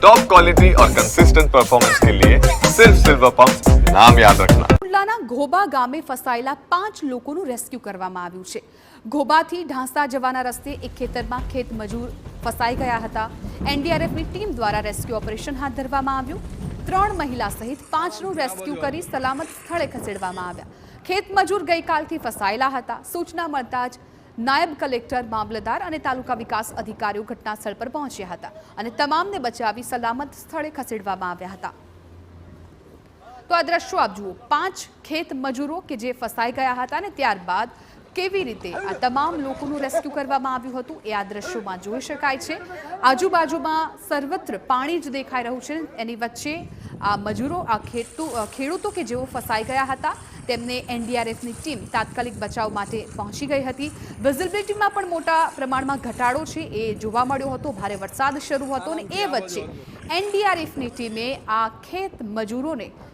Top quality और consistent performance के लिए सिर्फ सिल्वर पंप नाम याद रखना। કુંડલાના ઘોબા ગામે ફસાયેલા 5 લોકોનું રેસ્ક્યુ કરવામાં આવ્યું છે। ઘોબાથી ઢાંસા જવાના રસ્તે એક ખેતરમાં ખેત મજૂર ફસાઈ ગયા હતા। એનડીઆરએફની ટીમ દ્વારા રેસ્ક્યુ ઓપરેશન હાથ ધરવામાં આવ્યું। 3 મહિલા સહિત 5નું રેસ્ક્યુ કરી સલામત સ્થળે ખસેડવામાં આવ્યા। ખેત મજૂર ગઈકાલથી ફસાયેલા હતા। સૂચના મળતા જ નાયબ કલેક્ટર, મામલતદાર અને તાલુકા વિકાસ અધિકારીઓ ઘટના સ્થળ પર પહોંચ્યા હતા અને તમામને બચાવી સલામત સ્થળે ખસેડવામાં આવ્યા હતા। તો આ દ્રશ્યો આપ જુઓ, 5 ખેત મજૂરો કે જે ફસાઈ ગયા હતા અને ત્યારબાદ કેવી રીતે આ તમામ લોકોનું રેસ્ક્યુ કરવામાં આવ્યું હતું એ આ દ્રશ્યોમાં જોઈ શકાય છે। આજુબાજુમાં સર્વત્ર પાણી જ દેખાઈ રહ્યું છે। એની વચ્ચે આ મજૂરો, આ ખેડૂતો કે જેઓ ફસાઈ ગયા હતા તેમને એનડીઆરએફની ટીમ તાત્કાલિક બચાવ માટે પહોંચી ગઈ હતી। વિઝિબિલિટીમાં પણ મોટા પ્રમાણમાં ઘટાડો છે એ જોવા મળ્યો હતો। ભારે વરસાદ શરૂ હતો અને એ વચ્ચે એનડીઆરએફની ટીમે આ ખેત મજૂરોને